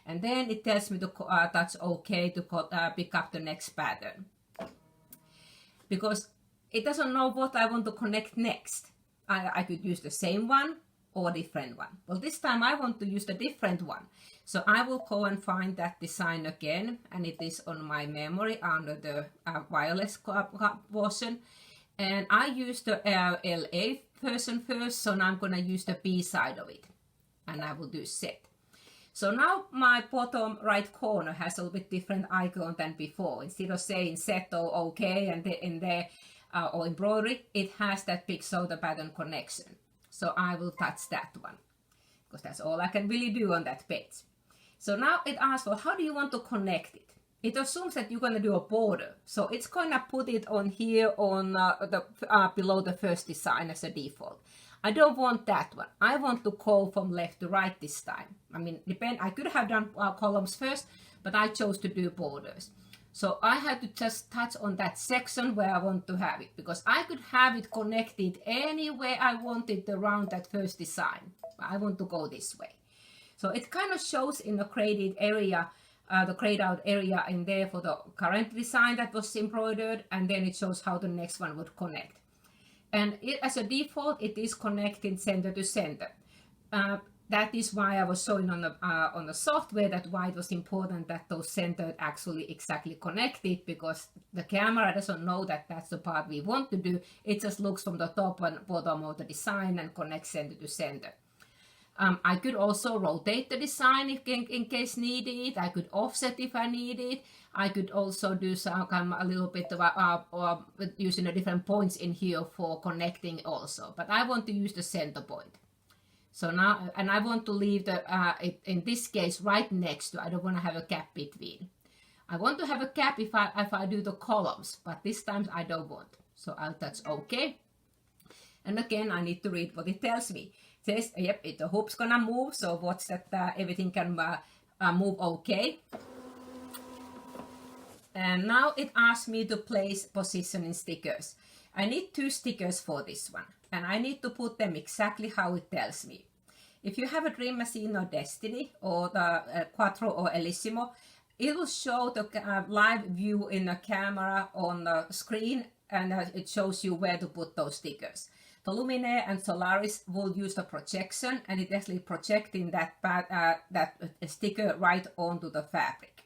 And then it tells me to touch OK to pick up the next pattern. Because it doesn't know what I want to connect next. I could use the same one or a different one. Well, this time I want to use the different one. So I will go and find that design again, and it is on my memory under the wireless portion. And I used the LA version first, so now I'm going to use the B side of it. And I will do set. So now my bottom right corner has a little bit different icon than before. Instead of saying set or OK and in there or embroidery, it has that big shoulder pattern connection. So I will touch that one, because that's all I can really do on that page. So now it asks, well, how do you want to connect it? It assumes that you're going to do a border. So it's going to put it on here on below the first design as a default. I don't want that one. I want to go from left to right this time. I mean, I could have done columns first, but I chose to do borders. So I had to just touch on that section where I want to have it, because I could have it connected anywhere I wanted around that first design. I want to go this way. So it kind of shows in the graded area, the grayed out area in there for the current design that was embroidered, and then it shows how the next one would connect. And as a default, it is connecting center to center. That is why I was showing on the software that why it was important that those centered actually exactly connected, because the camera doesn't know that that's the part we want to do. It just looks from the top and bottom of the design and connects center to center. I could also rotate the design in case needed. I could offset if I need it. I could also do some a little bit of using the different points in here for connecting also. But I want to use the center point. So now, and I want to leave the in this case right next to. I don't want to have a gap between. I want to have a gap if I do the columns, but this time I don't want. So I'll touch OK. And again, I need to read what it tells me. It says, yep, the hoop's gonna move, so watch that everything can move OK. And now it asks me to place positioning stickers. I need 2 stickers for this one, and I need to put them exactly how it tells me. If you have a Dream Machine or Destiny or the Quattro or Elissimo, it will show the live view in the camera on the screen, and it shows you where to put those stickers. The Luminaire and Solaris will use the projection, and it actually projecting that sticker right onto the fabric.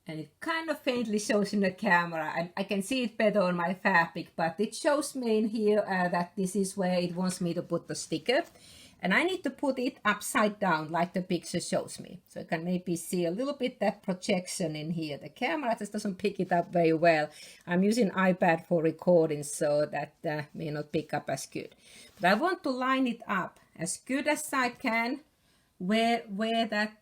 And it kind of faintly shows in the camera, and I can see it better on my fabric, but it shows me in here that this is where it wants me to put the sticker. And I need to put it upside down like the picture shows me. So you can maybe see a little bit that projection in here. The camera just doesn't pick it up very well. I'm using iPad for recording, so that may not pick up as good. But I want to line it up as good as I can where that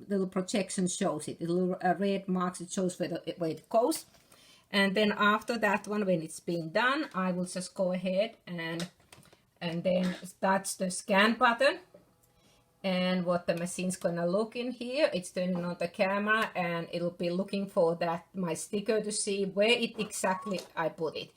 little projection shows it. The little red marks, it shows where it goes. And then after that one, when it's been done, I will just go ahead and then that's the scan button. And what the machine's gonna look in here, it's turning on the camera and it'll be looking for that my sticker to see where it exactly I put it.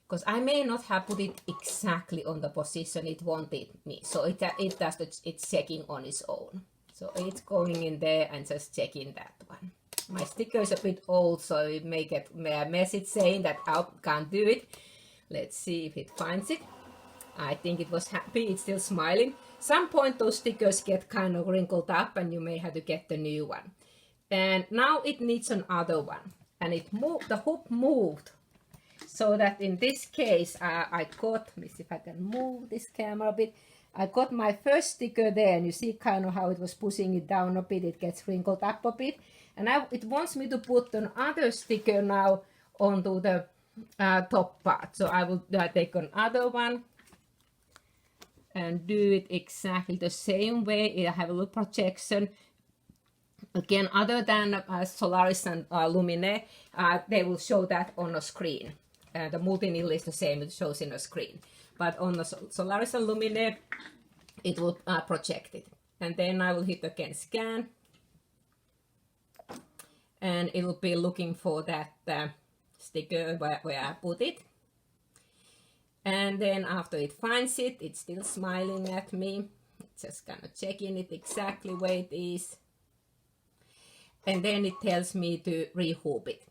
Because I may not have put it exactly on the position it wanted me. So it's checking on its own. So it's going in there and just checking that one. My sticker is a bit old, so it may get a message saying that I can't do it. Let's see if it finds it. I think it was happy, it's still smiling. Some point those stickers get kind of wrinkled up and you may have to get the new one. And now it needs another one. And it moved, the hoop moved. So that in this case, I got, let me see if I can move this camera a bit. I got my first sticker there and you see kind of how it was pushing it down a bit, it gets wrinkled up a bit. And now it wants me to put another sticker now onto the top part. So I will take another one and do it exactly the same way. I have a little projection. Again, other than Solaris and Luminaire, they will show that on a screen. The multi-needle is the same, it shows in a screen. But on the Solaris and Luminaire, it will project it. And then I will hit again scan. And it will be looking for that sticker where I put it. And then after it finds it, it's still smiling at me. It's just kind of checking it exactly where it is. And then it tells me to rehoop it.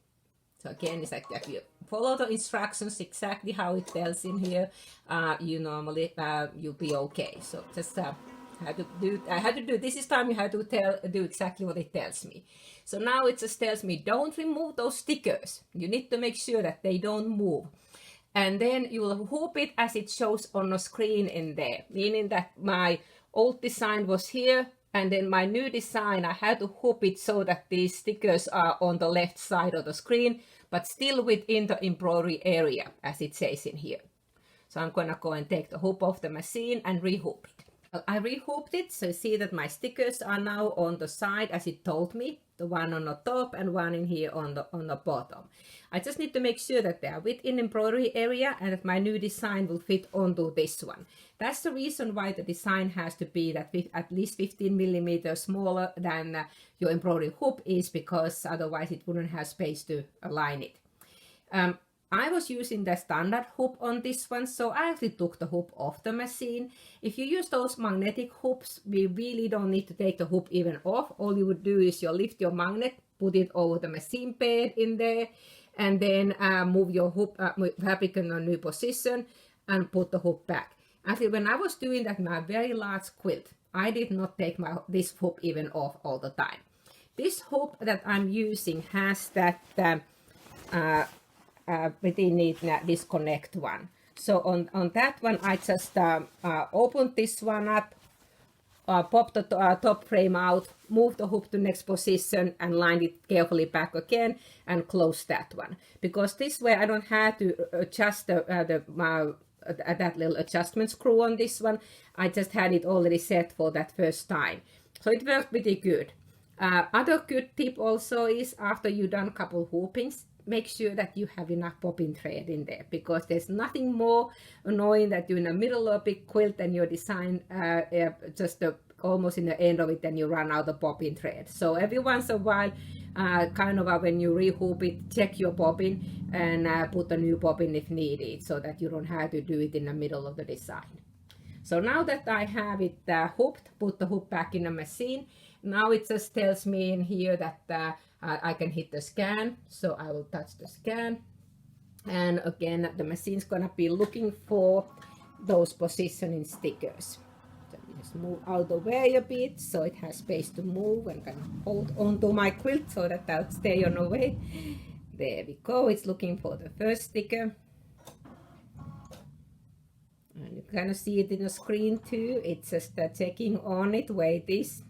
So again, it's like if you follow the instructions exactly how it tells in here, you normally, you'll be okay. So just I had to do this time you have to do exactly what it tells me. So now it just tells me don't remove those stickers. You need to make sure that they don't move. And then you will hoop it as it shows on the screen in there, meaning that my old design was here, and then my new design, I had to hoop it so that these stickers are on the left side of the screen, but still within the embroidery area, as it says in here. So I'm gonna go and take the hoop off the machine and rehoop it. I rehooped it, so you see that my stickers are now on the side as it told me, the one on the top and one in here on the bottom. I just need to make sure that they are within embroidery area and that my new design will fit onto this one. That's the reason why the design has to be that at least 15 millimeters smaller than your embroidery hoop is, because otherwise it wouldn't have space to align it. I was using the standard hoop on this one, so I actually took the hoop off the machine. If you use those magnetic hoops, we really don't need to take the hoop even off. All you would do is you lift your magnet, put it over the machine bed in there, and then move your hoop fabric in a new position and put the hoop back. Actually, when I was doing that in my very large quilt, I did not take this hoop even off all the time. This hoop that I'm using has that within it disconnect one. So on that one, I just opened this one up, pop the top frame out, move the hoop to next position and line it carefully back again and close that one. Because this way I don't have to adjust that little adjustment screw on this one. I just had it already set for that first time. So it worked pretty good. Other good tip also is after you've done a couple hoopings, make sure that you have enough bobbin thread in there, because there's nothing more annoying that you're in the middle of a big quilt and your design almost in the end of it, then you run out of bobbin thread. So every once in a while, when you rehoop it, check your bobbin and put a new bobbin if needed, so that you don't have to do it in the middle of the design. So now that I have it hooped, put the hoop back in the machine. Now it just tells me in here that I can hit the scan. So I will touch the scan. And again, the machine's gonna be looking for those positioning stickers. So just move out the way a bit so it has space to move, and kind of hold onto my quilt so that I'll stay on the way. There we go, it's looking for the first sticker. And you kind of see it in the screen too. It's just checking on it where it is.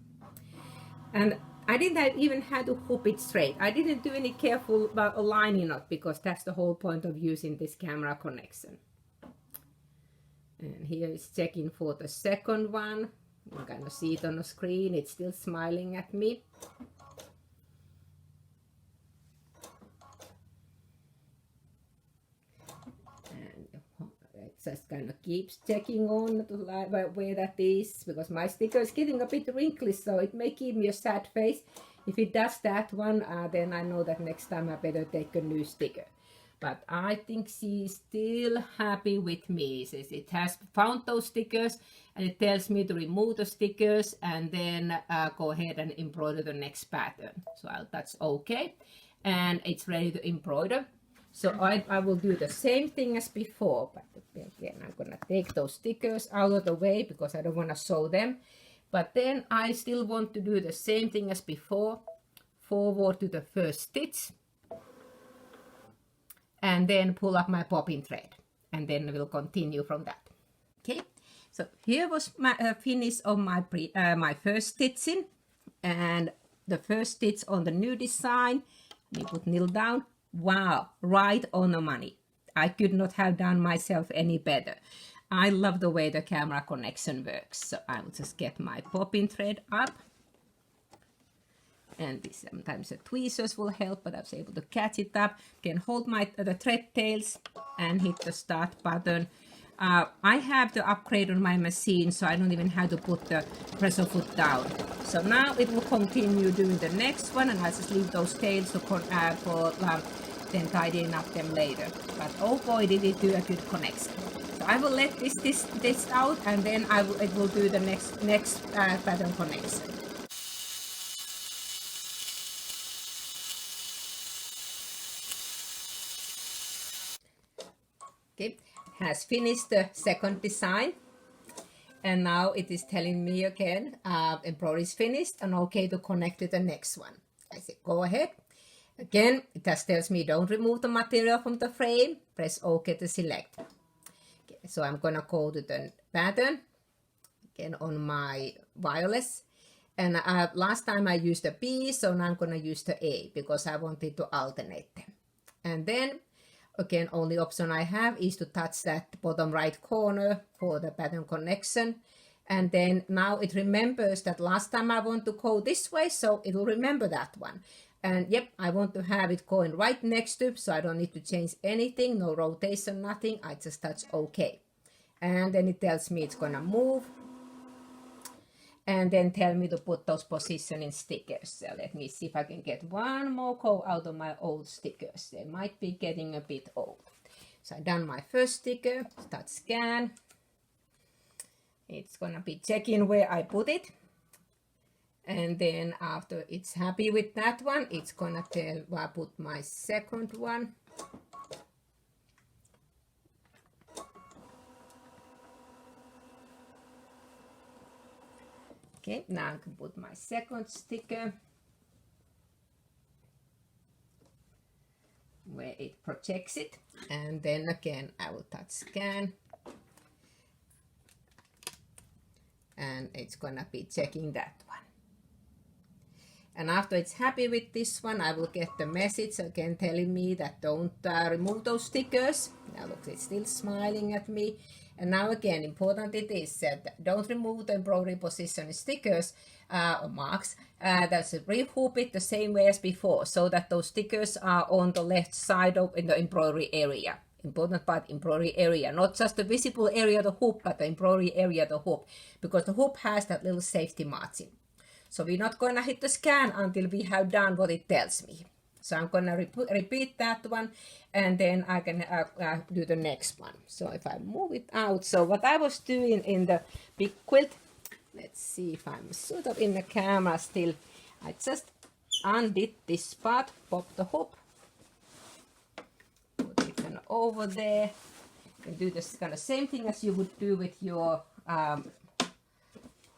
And I didn't even have to hoop it straight. I didn't do any careful about aligning it, because that's the whole point of using this camera connection. And here is checking for the second one. You can kind of see it on the screen. It's still smiling at me. Just kind of keeps checking on where that is, because my sticker is getting a bit wrinkly, so it may give me a sad face. If it does that one, then I know that next time I better take a new sticker. But I think she's still happy with me. Says it has found those stickers, and it tells me to remove the stickers and then go ahead and embroider the next pattern. So I'll touch OK, and it's ready to embroider. So I will do the same thing as before, but again, I'm gonna take those stickers out of the way because I don't wanna sew them. But then I still want to do the same thing as before, forward to the first stitch, and then pull up my bobbin thread, and then we'll continue from that. Okay, so here was my finish of my my first stitching, and the first stitch on the new design. Let me put needle down. Wow, right on the money. I could not have done myself any better. I love the way the camera connection works. So I will just get my bobbin thread up. And this, sometimes the tweezers will help, but I was able to catch it up. Can hold the thread tails and hit the start button. I have the upgrade on my machine, so I don't even have to put the pressure foot down. So now it will continue doing the next one, and I'll just leave those tails for then tidying up them later. But oh boy, did it do a good connection. So I will let this out, and then it will do the next pattern connection. Okay, has finished the second design, and now it is telling me again embroidery is finished and okay to connect to the next one. I say go ahead. Again, it just tells me don't remove the material from the frame. Press OK to select. Okay, so I'm gonna go to the pattern again on my wireless, and last time I used the B, so now I'm gonna use the A because I wanted to alternate them. And then again, only option I have is to touch that bottom right corner for the pattern connection. And then now it remembers that last time I want to go this way, so it will remember that one. And yep, I want to have it going right next to, so I don't need to change anything, no rotation, nothing. I just touch OK. And then it tells me it's gonna move. And then tell me to put those positioning stickers. So let me see if I can get one more go out of my old stickers. They might be getting a bit old. So I've done my first sticker, start scan. It's gonna be checking where I put it. And then after it's happy with that one, it's gonna tell where I put my second one. Okay, now I can put my second sticker where it projects it. And then again, I will touch scan. And it's gonna be checking that one. And after it's happy with this one, I will get the message again telling me that don't remove those stickers. Now look, it's still smiling at me. And now again, important it is that don't remove the embroidery position stickers or marks. That's rehoop it the same way as before, so that those stickers are on the left side of in the embroidery area. Important part, embroidery area, not just the visible area of the hoop, but the embroidery area of the hoop, because the hoop has that little safety margin. So we're not going to hit the scan until we have done what it tells me. So I'm going to repeat that one, and then I can do the next one. So if I move it out, so what I was doing in the big quilt, let's see if I'm sort of in the camera still. I just undid this part, pop the hoop, put it over there. You can do this kind of same thing as you would do with your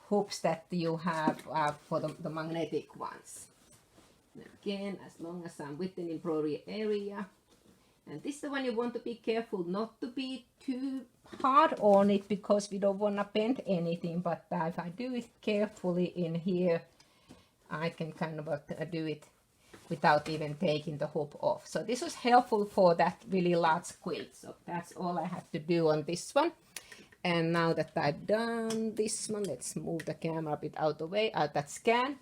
hoops that you have for the magnetic ones. And again, as long as I'm within embroidery area. And this is the one you want to be careful not to be too hard on it, because we don't want to bend anything. But if I do it carefully in here, I can kind of do it without even taking the hoop off. So this was helpful for that really large quilt. So that's all I have to do on this one. And now that I've done this one, let's move the camera a bit out the way, out that scan.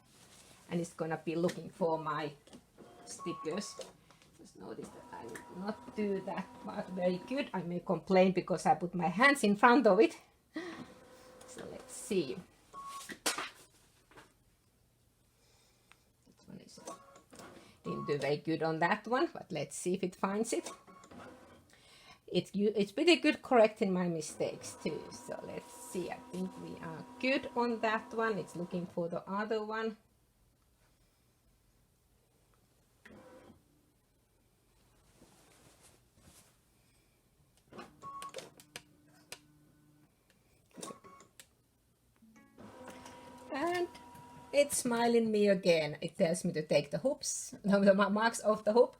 And it's gonna be looking for my stickers. Just notice that I will not do that part very good. I may complain because I put my hands in front of it. So let's see. This one is, didn't do very good on that one, but let's see if it finds it. It's pretty good correcting my mistakes too. So let's see. I think we are good on that one. It's looking for the other one. And it's smiling me again. It tells me to take the hoops, the marks off the hoop,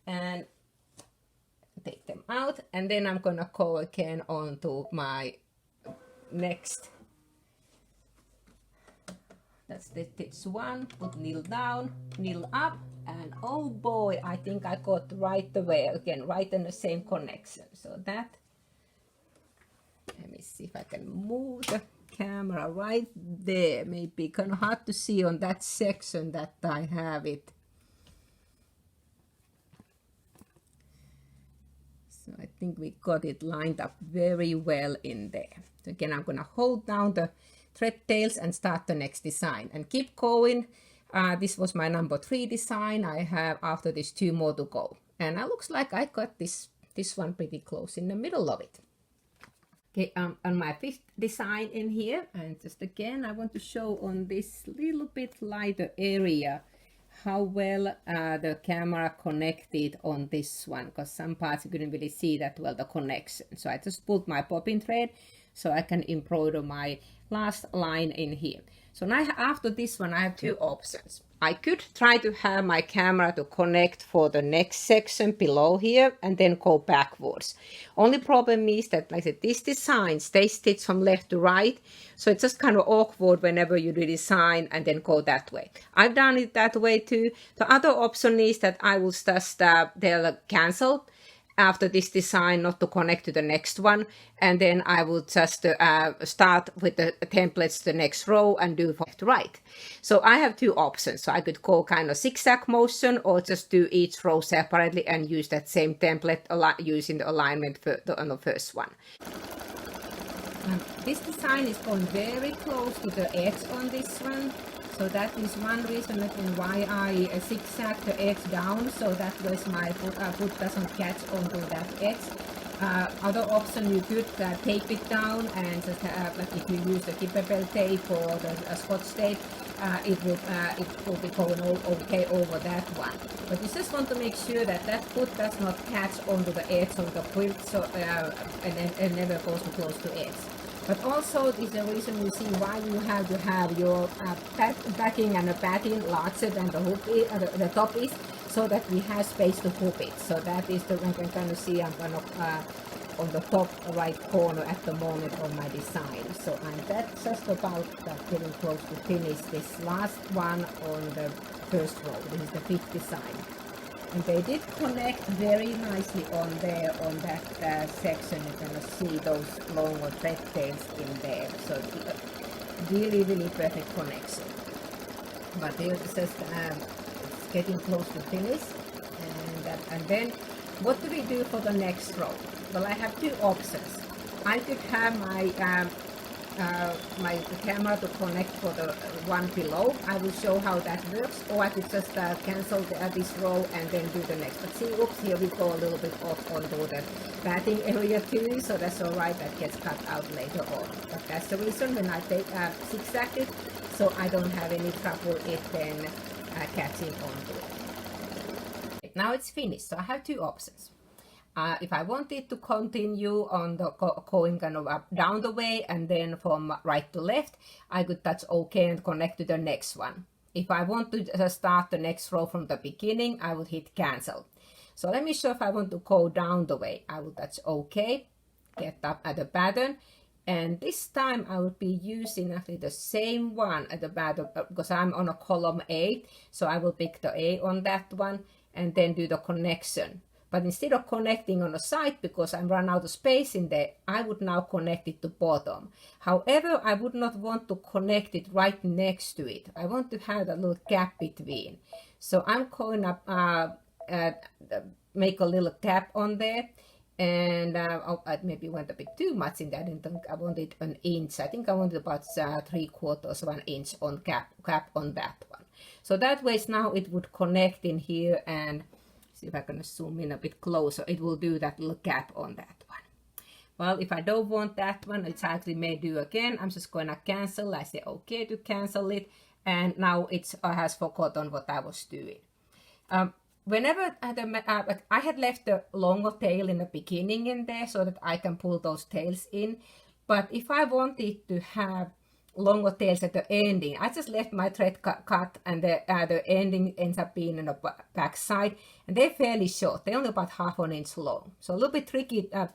and take them out. And then I'm gonna go again on to my next. That's the stitch one. Put needle down, needle up, and oh boy, I think I got right away again, right in the same connection. So that. Let me see if I can move the camera right there. Maybe kind of hard to see on that section that I have it. So I think we got it lined up very well in there. So again, I'm going to hold down the thread tails and start the next design and keep going. This was my number 3 design. I have after this 2 more to go. And it looks like I got this one pretty close in the middle of it. Okay, on my 5th design in here, and just again, I want to show on this little bit lighter area how well the camera connected on this one, because some parts you couldn't really see that well, the connection. So I just pulled my bobbin thread so I can embroider my last line in here. So now after this one, I have 2 options. I could try to have my camera to connect for the next section below here and then go backwards. Only problem is that, like I said, this design stays stitched from left to right. So it's just kind of awkward whenever you redesign and then go that way. I've done it that way too. The other option is that I will just they'll cancel after this design, not to connect to the next one, and then I will just start with the templates to the next row and do left to right. So I have 2 options. So I could go kind of zigzag motion or just do each row separately and use that same template using the alignment on the first one. This design is going very close to the edge on this one. So that is one reason why I zigzag the edge down, so that way my foot doesn't catch onto that edge. Other option, you could tape it down, and just like if you use the Kipperbell tape or the Scotch tape, it will be going okay over that one. But you just want to make sure that that foot does not catch onto the edge of the quilt, so and never goes too close to edge. But also is the reason you see why you have to have your backing and the padding larger than the hoop the top is, so that we have space to hoop it. So that is the one you can kind of see. I'm kind of on the top right corner at the moment on my design. So that's just about getting close to finish this last one on the first row. This is the 5th design. And they did connect very nicely on there, on that section. You're going to see those longer thread tails in there. So really, really perfect connection. But they're just it's getting close to finish. And then what do we do for the next row? Well, I have 2 options. I could have my camera to connect for the one below. I will show how that works, or I could just cancel this row and then do the next. But see, oops, here we go a little bit off onto the padding area too, so that's alright, that gets cut out later on. But that's the reason when I take zigzag it, so I don't have any trouble it then catching onto it. now it's finished. So I have two options. If I wanted to continue on the going kind of up down the way and then from right to left, I could touch OK and connect to the next one. If I want to start the next row from the beginning, I would hit cancel. So let me show if I want to go down the way. I will touch OK, get up at the pattern, and this time I would be using actually the same one at the pattern because I'm on a column A, so I will pick the A on that one and then do the connection. But instead of connecting on the side, because I'm run out of space in there, I would now connect it to bottom. However, I would not want to connect it right next to it. I want to have a little gap between. So I'm going up, make a little gap on there. And I maybe went a bit too much in there. I didn't think I wanted an inch. I think I wanted about 3/4 of an inch on gap on that one. So that way now it would connect in here, and see if I can zoom in a bit closer. It will do that little gap on that one. Well, if I don't want that one, which I actually may do again, I'm just going to cancel. I say OK to cancel it, and now it has forgotten what I was doing. Whenever I had left the longer tail in the beginning in there so that I can pull those tails in, but if I wanted to have longer tails at the ending, I just left my thread cut and the ending ends up being on the back side, and they're fairly short. They're only about 1/2 inch long, so a little bit tricky. A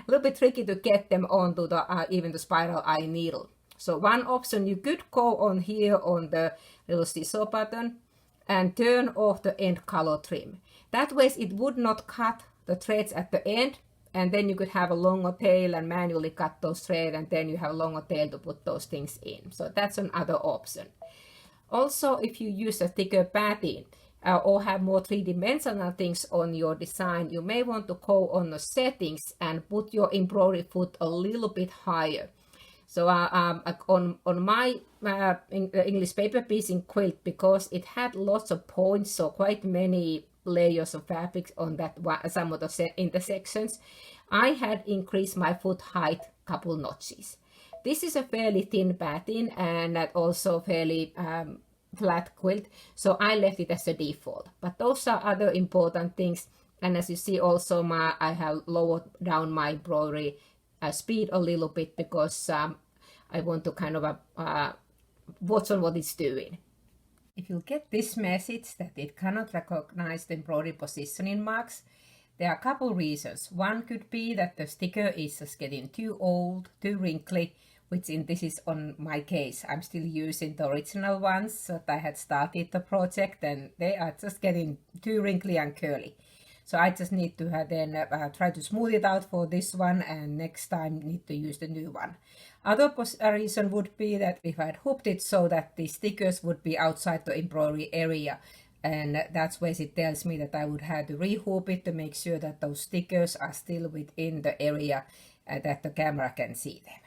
little bit tricky to get them onto the even the spiral eye needle. So one option, you could go on here on the little scissor button and turn off the end color trim. That way it would not cut the threads at the end, and then you could have a longer tail and manually cut those threads, and then you have a longer tail to put those things in. So that's another option. Also, if you use a thicker padding or have more three-dimensional things on your design, you may want to go on the settings and put your embroidery foot a little bit higher. So on my English paper piecing quilt, because it had lots of points, so quite many layers of fabric on that one, some of the intersections, I had increased my foot height a couple notches. This is a fairly thin pattern and also fairly flat quilt, so I left it as a default. But those are other important things, and as you see also I have lowered down my embroidery speed a little bit because I want to kind of watch on what it's doing. If you get this message that it cannot recognize the embroidery positioning marks, there are a couple reasons. One could be that the sticker is just getting too old, too wrinkly, which this is on my case. I'm still using the original ones that I had started the project, and they are just getting too wrinkly and curly. So I just need to then try to smooth it out for this one, and next time need to use the new one. Other reason would be that if I'd hooped it so that the stickers would be outside the embroidery area, and that's where it tells me that I would have to re-hoop it to make sure that those stickers are still within the area that the camera can see them.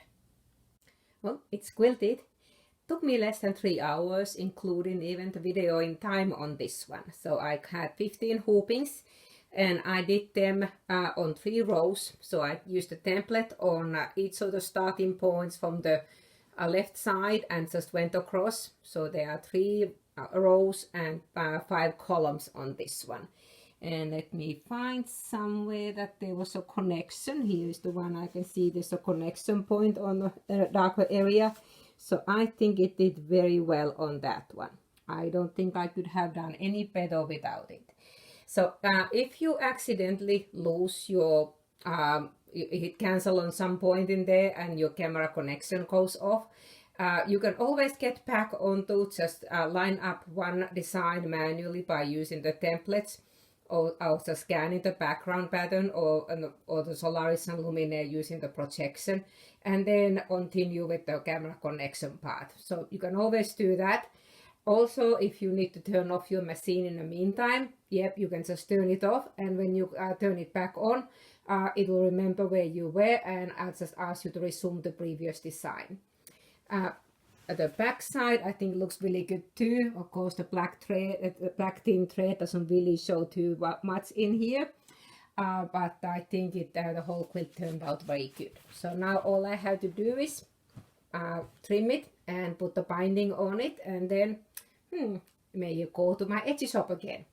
Well, it's quilted. Took me less than 3 hours, including even the videoing time on this one. So I had 15 hoopings, and I did them on 3 rows. So I used a template on each of the starting points from the left side and just went across. So there are 3 rows and 5 columns on this one. And let me find somewhere that there was a connection. Here is the one I can see there's a connection point on the darker area. So I think it did very well on that one. I don't think I could have done any better without it. So if you accidentally lose your, you hit cancel on some point in there and your camera connection goes off, you can always get back onto just line up one design manually by using the templates, or just scanning the background pattern or the Solaris and Luminaire using the projection, and then continue with the camera connection part. So you can always do that. Also, if you need to turn off your machine in the meantime, yep, you can just turn it off, and when you turn it back on, it will remember where you were, and I'll just ask you to resume the previous design. The back side I think looks really good too. Of course, the black thread, the black thin thread doesn't really show too much in here, but I think the whole quilt turned out very good. So now all I have to do is trim it and put the binding on it, and then may you go to my Etsy shop again.